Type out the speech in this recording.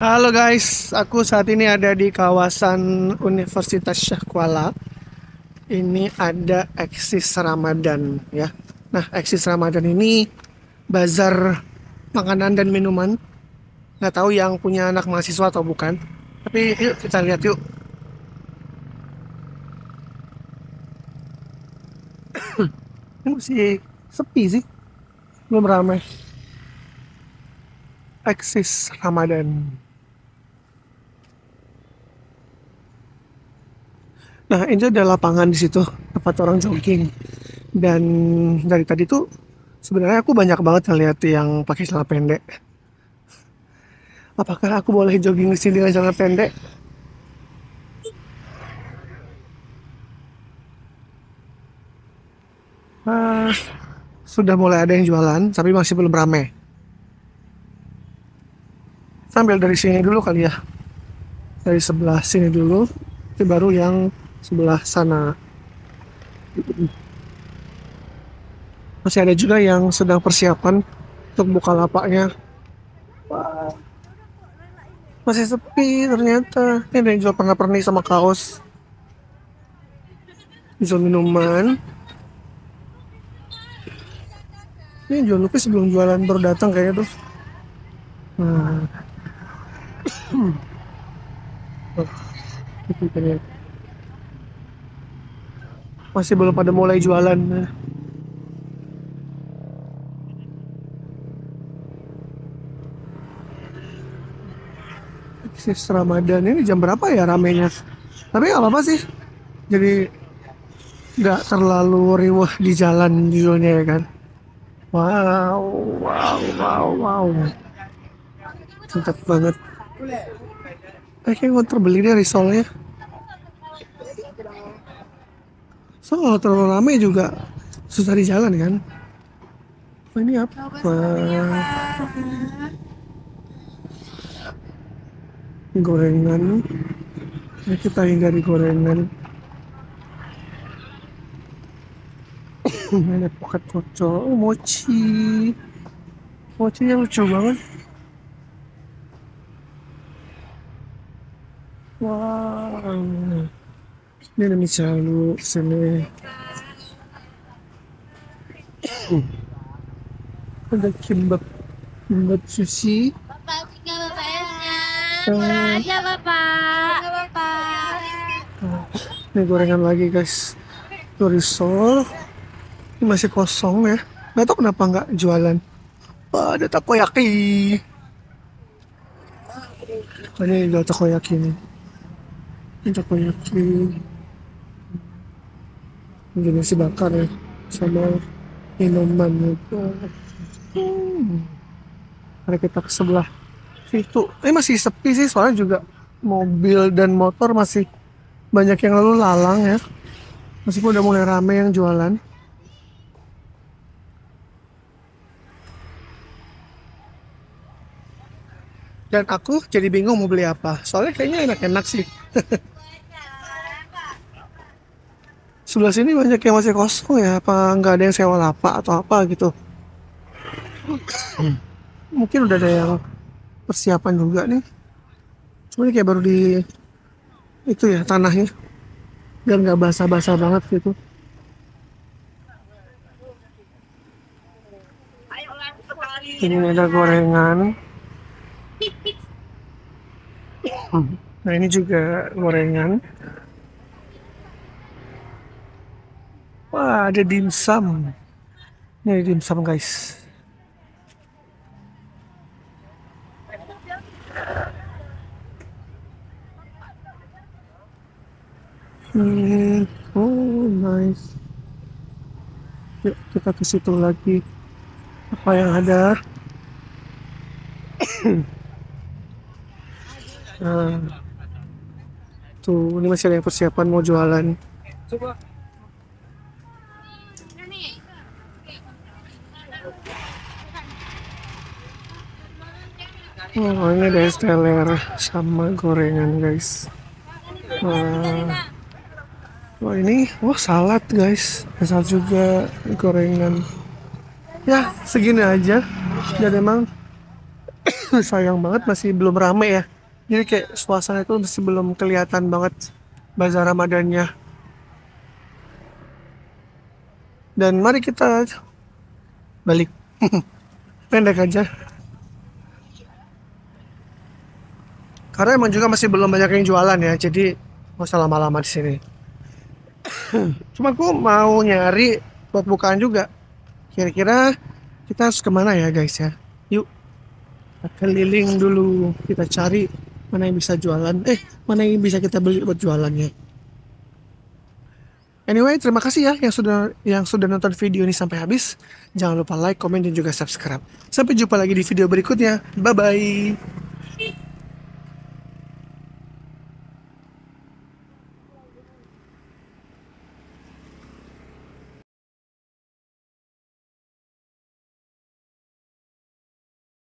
Halo guys, aku saat ini ada di kawasan Universitas Syah Kuala. Ini ada Eksis Ramadan ya. Nah, Eksis Ramadan ini bazar makanan dan minuman. Nggak tahu yang punya anak mahasiswa atau bukan. Tapi yuk kita lihat yuk. Ini masih sepi sih, belum ramai. Eksis Ramadan. Nah, ini ada lapangan di situ tempat orang jogging. Dan dari tadi tuh sebenarnya aku banyak banget ngeliat yang pakai celana pendek. Apakah aku boleh jogging di sini dengan celana pendek? Ah, sudah mulai ada yang jualan, tapi masih belum ramai. Sambil dari sini dulu kali ya. Dari sebelah sini dulu, itu baru yang sebelah sana. Masih ada juga yang sedang persiapan untuk buka lapaknya. Wah, masih sepi ternyata. Ini ada yang jual pernak-pernik sama kaos. Jual minuman. Ini jual lupis sebelum jualan baru datang kayaknya tuh. Nah, tuh, itu ternyata. Masih belum pada mulai jualan. Sis Ramadan ini jam berapa ya ramenya? Tapi nggak apa-apa sih. Jadi nggak terlalu riuh di jalan judulnya ya kan. Wow, wow, wow, wow. Mantap banget. Kayak gue terbeli deh risolnya. So kalau terlalu ramai juga susah di jalan kan. Oh, ini apa? Wah, ini gorengan. Ya, kita hindari gorengan. Ada poket kocok, oh, mochi. Mochinya lucu banget. Wow. Ini ada mie calu sini. Ada kimbap, kimbap sushi. Bapak tinggal Bapak S-nya. Murah Eh, aja Bapak. Tinggal Bapak. ini gorengan lagi guys. Itu risol. Ini masih kosong ya. Nggak tahu kenapa nggak jualan. Wah, ada takoyaki. Ini jual takoyaki nih. Ini takoyaki. Ini nasi bakar ya. Sama minuman itu. Hmm. Mari kita ke sebelah situ. Ini masih sepi sih soalnya juga mobil dan motor masih banyak yang lalu lalang ya. Meskipun udah mulai rame yang jualan. Dan aku jadi bingung mau beli apa. Soalnya kayaknya enak-enak sih. Sebelah sini banyak yang masih kosong ya. Apa nggak ada yang sewa lapak atau apa gitu. Mungkin udah ada yang persiapan juga nih. Cuma ini kayak baru di itu ya tanahnya. Biar nggak basah-basah banget gitu. Ini ada gorengan. Nah ini juga gorengan. Wah ada dimsum. Ini ada dimsum guys. Hmm, oh nice. Yuk kita ke situ lagi. Apa yang ada? Nah, tuh ini masih ada yang persiapan mau jualan. Oh ini ada es teler sama gorengan guys. Wah, wah ini, wah salad guys. Ada salad juga, gorengan. Ya segini aja. Dan emang Sayang banget masih belum rame ya. Jadi kayak suasana itu masih belum kelihatan banget bazar Ramadannya. Dan mari kita balik. Pendek aja. Karena emang juga masih belum banyak yang jualan ya. Jadi nggak usah lama-lama di sini. Cuma aku mau nyari buat bukaan juga. Kira-kira kita harus kemana ya guys ya? Yuk, kita keliling dulu. Kita cari mana yang bisa jualan. Mana yang bisa kita beli buat jualannya. Anyway, terima kasih ya yang sudah nonton video ini sampai habis. Jangan lupa like, komen, dan juga subscribe. Sampai jumpa lagi di video berikutnya. Bye bye.